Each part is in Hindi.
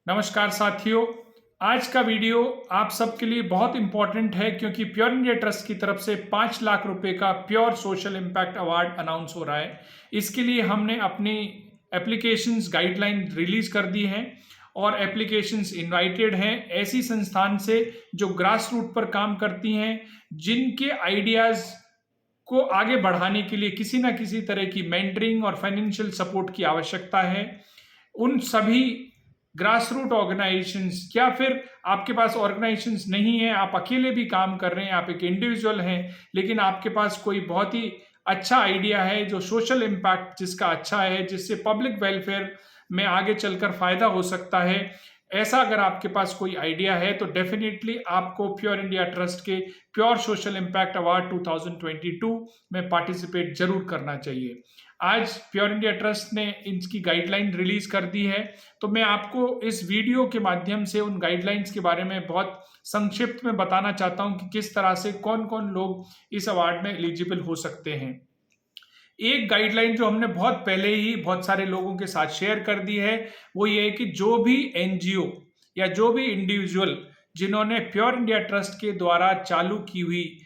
नमस्कार साथियों। आज का वीडियो आप सबके लिए बहुत इंपॉर्टेंट है क्योंकि प्योर इंडिया ट्रस्ट की तरफ से 5 लाख रुपए का pure social impact award announce हो रहा है। इसके लिए हमने अपनी एप्लीकेशंस गाइडलाइन रिलीज कर दी हैं और एप्लीकेशंस इनवाइटेड हैं ऐसी संस्थान से जो ग्रास रूट पर काम करती हैं, जिनके आइडियाज़ को आगे बढ़ाने के लिए किसी ना किसी तरह की मेंटरिंग और फाइनेंशियल सपोर्ट की आवश्यकता है। उन सभी ग्रास रूट ऑर्गेनाइजेशंस या फिर आपके पास ऑर्गेनाइजेशंस नहीं है, आप अकेले भी काम कर रहे हैं, आप एक इंडिविजुअल हैं, लेकिन आपके पास कोई बहुत ही अच्छा आइडिया है जो सोशल इम्पैक्ट जिसका अच्छा है, जिससे पब्लिक वेलफेयर में आगे चलकर फायदा हो सकता है। ऐसा अगर आपके पास कोई आइडिया है तो डेफिनेटली आपको प्योर इंडिया ट्रस्ट के प्योर सोशल इम्पैक्ट अवार्ड 2022 में पार्टिसिपेट जरूर करना चाहिए। आज प्योर इंडिया ट्रस्ट ने इसकी गाइडलाइन रिलीज कर दी है, तो मैं आपको इस वीडियो के माध्यम से उन गाइडलाइंस के बारे में बहुत संक्षिप्त में बताना चाहता हूं कि किस तरह से कौन कौन लोग इस अवार्ड में एलिजिबल हो सकते हैं। एक गाइडलाइन जो हमने बहुत पहले ही बहुत सारे लोगों के साथ शेयर कर दी है, वो ये है कि जो भी एनजीओ या जो भी इंडिविजुअल जिन्होंने प्योर इंडिया ट्रस्ट के द्वारा चालू की हुई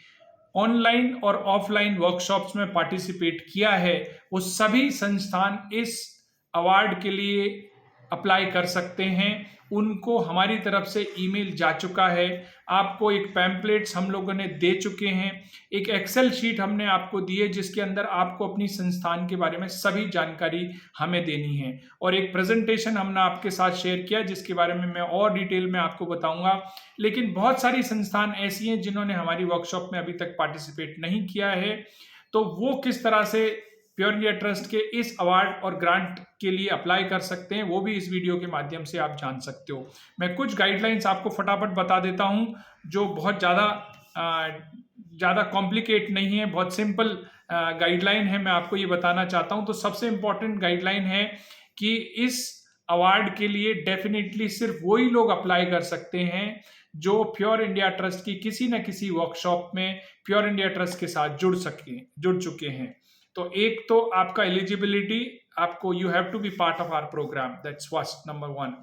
ऑनलाइन और ऑफलाइन वर्कशॉप्स में पार्टिसिपेट किया है, वो सभी संस्थान इस अवार्ड के लिए अप्लाई कर सकते हैं। उनको हमारी तरफ से ईमेल जा चुका है, आपको एक पैम्पलेट्स हम लोगों ने दे चुके हैं, एक एक्सेल शीट हमने आपको दी है जिसके अंदर आपको अपनी संस्थान के बारे में सभी जानकारी हमें देनी है, और एक प्रेजेंटेशन हमने आपके साथ शेयर किया जिसके बारे में मैं और डिटेल में आपको बताऊंगा। लेकिन बहुत सारी संस्थान ऐसी हैं जिन्होंने हमारी वर्कशॉप में अभी तक पार्टिसिपेट नहीं किया है, तो वो किस तरह से प्योर इंडिया ट्रस्ट के इस अवार्ड और ग्रांट के लिए अप्लाई कर सकते हैं, वो भी इस वीडियो के माध्यम से आप जान सकते हो। मैं कुछ गाइडलाइंस आपको फटाफट बता देता हूं जो बहुत ज़्यादा कॉम्प्लिकेट नहीं है, बहुत सिंपल गाइडलाइन है। मैं आपको ये बताना चाहता हूं। तो सबसे इम्पोर्टेंट गाइडलाइन है कि इस अवार्ड के लिए डेफिनेटली सिर्फ वही लोग अप्लाई कर सकते हैं जो प्योर इंडिया ट्रस्ट की किसी न किसी वर्कशॉप में प्योर इंडिया ट्रस्ट के साथ जुड़ चुके हैं। तो एक तो आपका एलिजिबिलिटी, आपको you have to be part of our programme, that's first number 1।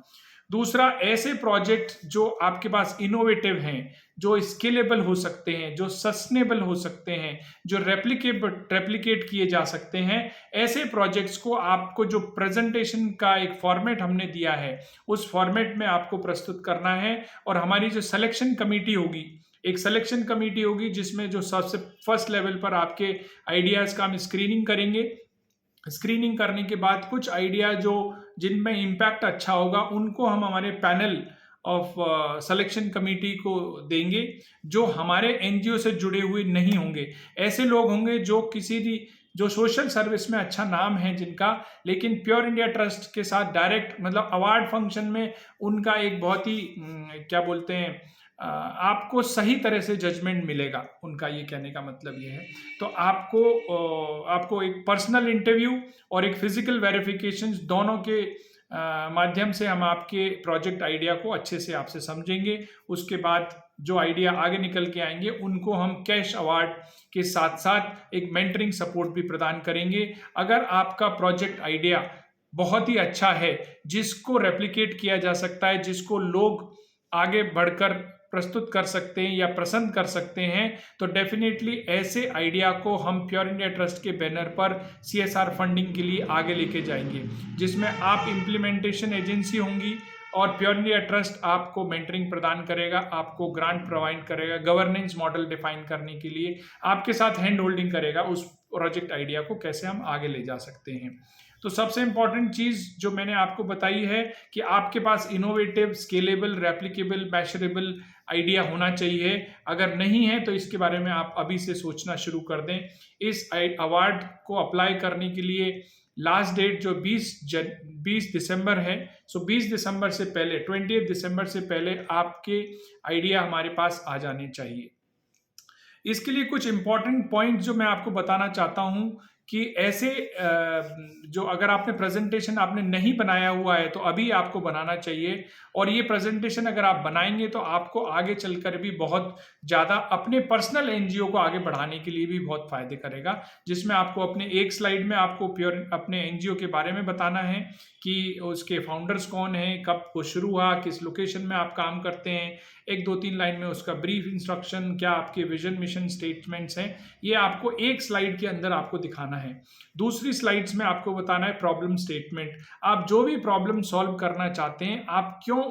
दूसरा, ऐसे प्रोजेक्ट जो आपके पास इनोवेटिव हैं, जो स्केलेबल हो सकते हैं, जो सस्टेनेबल हो सकते हैं, जो रेप्लिकेट किए जा सकते हैं, ऐसे प्रोजेक्ट्स को आपको जो प्रेजेंटेशन का एक फॉर्मेट हमने दिया है उस फॉर्मेट में आपको प्रस्तुत करना है। और हमारी जो सिलेक्शन कमेटी होगी, एक सिलेक्शन कमेटी होगी जिसमें जो सबसे फर्स्ट लेवल पर आपके आइडियाज़ का हम स्क्रीनिंग करेंगे। स्क्रीनिंग करने के बाद कुछ आइडिया जो जिनमें इम्पैक्ट अच्छा होगा उनको हम हमारे पैनल ऑफ सिलेक्शन कमेटी को देंगे, जो हमारे एनजीओ से जुड़े हुए नहीं होंगे। ऐसे लोग होंगे जो सोशल सर्विस में अच्छा नाम है जिनका, लेकिन प्योर इंडिया ट्रस्ट के साथ डायरेक्ट मतलब अवार्ड फंक्शन में उनका एक बहुत ही क्या बोलते हैं, आपको सही तरह से जजमेंट मिलेगा, उनका ये कहने का मतलब ये है। तो आपको एक पर्सनल इंटरव्यू और एक फिजिकल वेरिफिकेशन दोनों के माध्यम से हम आपके प्रोजेक्ट आइडिया को अच्छे से आपसे समझेंगे। उसके बाद जो आइडिया आगे निकल के आएंगे उनको हम कैश अवार्ड के साथ साथ एक मेंटरिंग सपोर्ट भी प्रदान करेंगे। अगर आपका प्रोजेक्ट आइडिया बहुत ही अच्छा है, जिसको रेप्लिकेट किया जा सकता है, जिसको लोग आगे बढ़कर प्रस्तुत कर सकते हैं या पसंद कर सकते हैं, तो डेफिनेटली ऐसे आइडिया को हम प्योर इंडिया ट्रस्ट के बैनर पर सीएसआर फंडिंग के लिए आगे लेके जाएंगे, जिसमें आप इम्प्लीमेंटेशन एजेंसी होंगी और प्योर इंडिया ट्रस्ट आपको मेंटरिंग प्रदान करेगा, आपको ग्रांट प्रोवाइड करेगा, गवर्नेंस मॉडल डिफाइन करने के लिए आपके साथ हैंड होल्डिंग करेगा उस प्रोजेक्ट आइडिया को कैसे हम आगे ले जा सकते हैं। तो सबसे इंपॉर्टेंट चीज़ जो मैंने आपको बताई है कि आपके पास इनोवेटिव, स्केलेबल, रेप्लिकेबल, मैशरेबल आइडिया होना चाहिए। अगर नहीं है तो इसके बारे में आप अभी से सोचना शुरू कर दें। इस अवार्ड को अप्लाई करने के लिए लास्ट डेट जो 20 दिसंबर है, सो 20 दिसंबर से पहले, 20 दिसंबर से पहले आपके आइडिया हमारे पास आ जाने चाहिए। इसके लिए कुछ इंपॉर्टेंट पॉइंट जो मैं आपको बताना चाहता हूं कि ऐसे जो अगर आपने प्रेजेंटेशन आपने नहीं बनाया हुआ है तो अभी आपको बनाना चाहिए, और ये प्रेजेंटेशन अगर आप बनाएंगे तो आपको आगे चलकर भी बहुत ज़्यादा अपने पर्सनल एनजीओ को आगे बढ़ाने के लिए भी बहुत फायदे करेगा, जिसमें आपको अपने एक स्लाइड में आपको अपने एनजीओ के बारे में बताना है, कि उसके फाउंडर्स कौन हैं, कब वो शुरू हुआ, किस लोकेशन में आप काम करते हैं, एक 2-3 लाइन में उसका ब्रीफ इंस्ट्रक्शन, क्या आपके विजन मिशन स्टेटमेंट्स हैं, ये आपको एक स्लाइड के अंदर आपको दिखाना है। दूसरी स्लाइड्स में आपको बताना है प्रॉब्लम स्टेटमेंट। आप जो भी प्रॉब्लम सॉल्व करना चाहते हैं, आप क्यों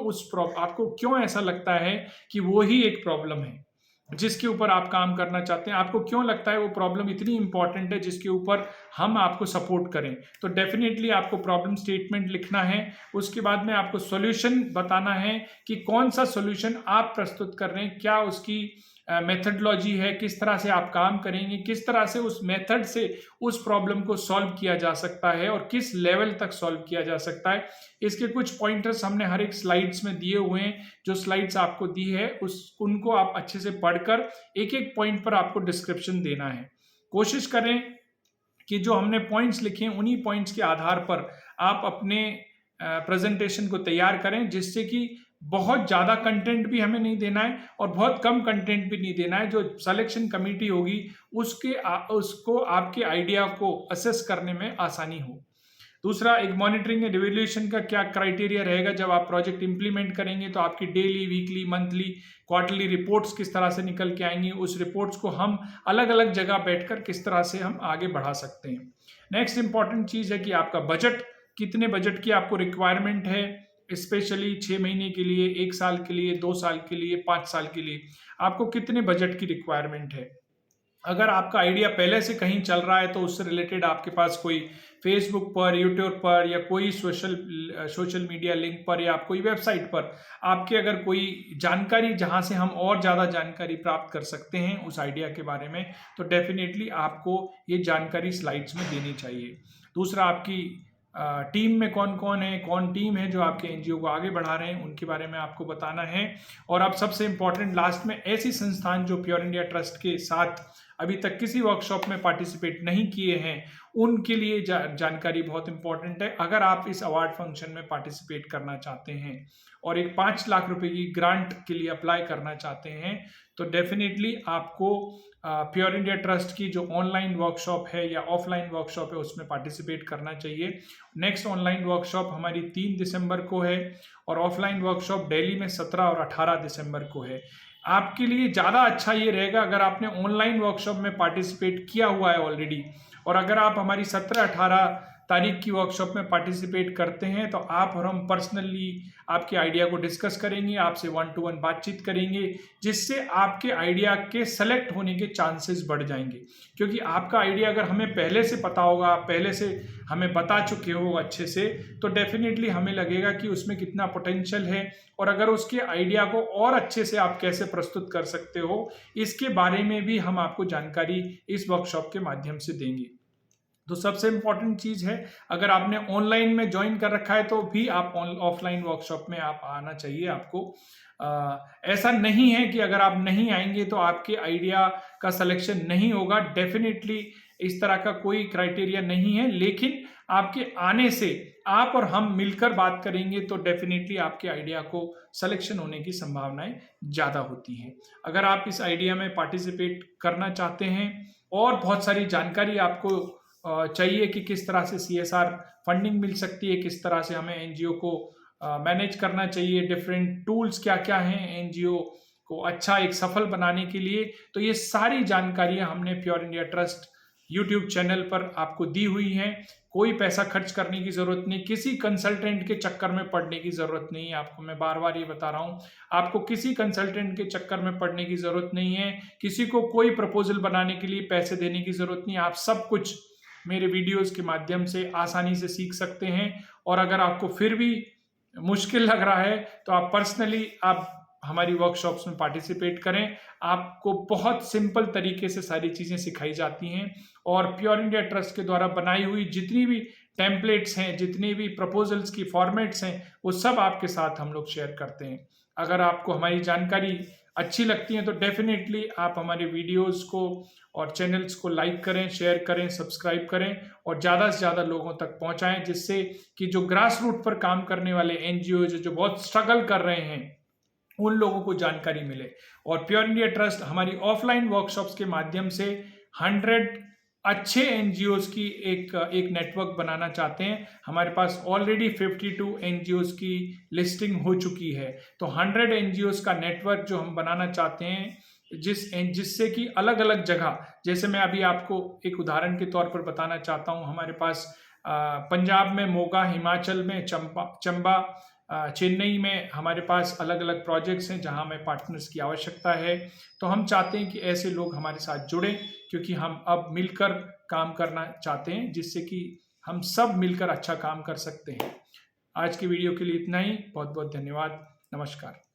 आपको क्यों ऐसा लगता है कि वो ही एक प्रॉब्लम है जिसके ऊपर आप काम करना चाहते हैं, आपको क्यों लगता है वो प्रॉब्लम इतनी इंपॉर्टेंट है जिसके ऊपर हम आपको सपोर्ट करें। तो डेफिनेटली आपको प्रॉब्लम स्टेटमेंट लिखना है। उसके बाद में आपको सॉल्यूशन बताना है कि कौन सा सॉल्यूशन आप प्रस्तुत कर रहे हैं, क्या उसकी मेथडोलॉजी है, किस तरह से आप काम करेंगे, किस तरह से उस मेथड से उस प्रॉब्लम को सॉल्व किया जा सकता है और किस लेवल तक सॉल्व किया जा सकता है। इसके कुछ पॉइंटर्स हमने हर एक स्लाइड्स में दिए हुए हैं। जो स्लाइड्स आपको दी है उनको आप अच्छे से पढ़कर एक एक पॉइंट पर आपको डिस्क्रिप्शन देना है। कोशिश करें कि जो हमने पॉइंट्स लिखे हैं उन्हीं पॉइंट्स के आधार पर आप अपने प्रेजेंटेशन को तैयार करें, जिससे कि बहुत ज़्यादा कंटेंट भी हमें नहीं देना है और बहुत कम कंटेंट भी नहीं देना है। जो सिलेक्शन कमेटी होगी उसको आपके आइडिया को असेस करने में आसानी हो। दूसरा, एक मॉनिटरिंग एंड इवैल्यूएशन का क्या क्राइटेरिया रहेगा जब आप प्रोजेक्ट इंप्लीमेंट करेंगे, तो आपकी daily, weekly, monthly, quarterly reports किस तरह से निकल के आएंगी, उस रिपोर्ट्स को हम अलग अलग जगह बैठकर किस तरह से हम आगे बढ़ा सकते हैं। नेक्स्ट इंपॉर्टेंट चीज़ है कि आपका बजट, कितने बजट की आपको रिक्वायरमेंट है, स्पेशली 6 महीने के लिए, 1 साल के लिए, 2 साल के लिए, 5 साल के लिए, आपको कितने बजट की रिक्वायरमेंट है। अगर आपका आइडिया पहले से कहीं चल रहा है तो उससे रिलेटेड आपके पास कोई फेसबुक पर, यूट्यूब पर या कोई सोशल मीडिया लिंक पर या आप कोई वेबसाइट पर आपके अगर कोई जानकारी जहां से हम और ज़्यादा जानकारी प्राप्त कर सकते हैं उस आइडिया के बारे में, तो डेफिनेटली आपको ये जानकारी स्लाइड्स में देनी चाहिए। दूसरा, आपकी टीम में कौन कौन है, कौन टीम है जो आपके एनजीओ को आगे बढ़ा रहे हैं, उनके बारे में आपको बताना है। और अब सबसे इंपॉर्टेंट लास्ट में, ऐसी संस्थान जो प्योर इंडिया ट्रस्ट के साथ अभी तक किसी वर्कशॉप में पार्टिसिपेट नहीं किए हैं, उनके लिए जानकारी बहुत इंपॉर्टेंट है। अगर आप इस अवार्ड फंक्शन में पार्टिसिपेट करना चाहते हैं और एक 5 लाख रुपए की ग्रांट के लिए अप्लाई करना चाहते हैं, तो डेफिनेटली आपको प्योर इंडिया ट्रस्ट की जो ऑनलाइन वर्कशॉप है या ऑफलाइन वर्कशॉप है उसमें पार्टिसिपेट करना चाहिए। नेक्स्ट ऑनलाइन वर्कशॉप हमारी 3 दिसंबर को है और ऑफलाइन वर्कशॉप दिल्ली में 17 और 18 दिसंबर को है। आपके लिए ज़्यादा अच्छा ये रहेगा अगर आपने ऑनलाइन वर्कशॉप में पार्टिसिपेट किया हुआ है ऑलरेडी, और अगर आप हमारी 17-18 तारीख की वर्कशॉप में पार्टिसिपेट करते हैं तो आप और हम पर्सनली आपके आइडिया को डिस्कस करेंगे, आपसे 1 to 1 बातचीत करेंगे, जिससे आपके आइडिया के सेलेक्ट होने के चांसेस बढ़ जाएंगे। क्योंकि आपका आइडिया अगर हमें पहले से पता होगा, आप पहले से हमें बता चुके हो अच्छे से, तो डेफिनेटली हमें लगेगा कि उसमें कितना पोटेंशियल है और अगर उसके आइडिया को और अच्छे से आप कैसे प्रस्तुत कर सकते हो, इसके बारे में भी हम आपको जानकारी इस वर्कशॉप के माध्यम से देंगे। तो सबसे इम्पॉर्टेंट चीज़ है, अगर आपने ऑनलाइन में ज्वाइन कर रखा है तो भी आप ऑफलाइन वर्कशॉप में आप आना चाहिए आपको। ऐसा नहीं है कि अगर आप नहीं आएंगे तो आपके आइडिया का सिलेक्शन नहीं होगा, डेफिनेटली इस तरह का कोई क्राइटेरिया नहीं है, लेकिन आपके आने से आप और हम मिलकर बात करेंगे तो डेफिनेटली आपके आइडिया को सिलेक्शन होने की संभावनाएं ज़्यादा होती हैं। अगर आप इस आइडिया में पार्टिसिपेट करना चाहते हैं और बहुत सारी जानकारी आपको चाहिए कि किस तरह से CSR फंडिंग मिल सकती है, किस तरह से हमें एनजीओ को मैनेज करना चाहिए, डिफरेंट टूल्स क्या क्या हैं एनजीओ को अच्छा एक सफल बनाने के लिए, तो ये सारी जानकारियां हमने pure India trust YouTube channel पर आपको दी हुई हैं। कोई पैसा खर्च करने की जरूरत नहीं, किसी कंसल्टेंट के चक्कर में पड़ने की जरूरत नहीं है। आपको मैं बार बार ये बता रहा हूँ, आपको किसी कंसल्टेंट के चक्कर में पड़ने की जरूरत नहीं है, किसी को कोई प्रपोजल बनाने के लिए पैसे देने की जरूरत नहीं है। आप सब कुछ मेरे वीडियोस के माध्यम से आसानी से सीख सकते हैं। और अगर आपको फिर भी मुश्किल लग रहा है तो आप पर्सनली आप हमारी वर्कशॉप्स में पार्टिसिपेट करें। आपको बहुत सिंपल तरीके से सारी चीज़ें सिखाई जाती हैं और प्योर इंडिया ट्रस्ट के द्वारा बनाई हुई जितनी भी टेम्पलेट्स हैं, जितनी भी प्रपोजल्स की फॉर्मेट्स हैं, वो सब आपके साथ हम लोग शेयर करते हैं। अगर आपको हमारी जानकारी अच्छी लगती है तो डेफिनेटली आप हमारे वीडियोस को और चैनल्स को लाइक करें, शेयर करें, सब्सक्राइब करें और ज़्यादा से ज़्यादा लोगों तक पहुंचाएं, जिससे कि जो ग्रास रूट पर काम करने वाले एनजीओज जो बहुत स्ट्रगल कर रहे हैं उन लोगों को जानकारी मिले। और प्योर इंडिया ट्रस्ट हमारी ऑफलाइन वर्कशॉप्स के माध्यम से 100 अच्छे एनजीओज की एक नेटवर्क बनाना चाहते हैं। हमारे पास ऑलरेडी 52 एनजीओज की लिस्टिंग हो चुकी है, तो 100 एनजीओज का नेटवर्क जो हम बनाना चाहते हैं, जिससे कि अलग अलग जगह, जैसे मैं अभी आपको एक उदाहरण के तौर पर बताना चाहता हूँ। हमारे पास पंजाब में मोगा, हिमाचल में चंबा, चेन्नई में हमारे पास अलग अलग प्रोजेक्ट्स हैं जहां हमें पार्टनर्स की आवश्यकता है। तो हम चाहते हैं कि ऐसे लोग हमारे साथ जुड़ें, क्योंकि हम अब मिलकर काम करना चाहते हैं, जिससे कि हम सब मिलकर अच्छा काम कर सकते हैं। आज की वीडियो के लिए इतना ही। बहुत बहुत धन्यवाद। नमस्कार।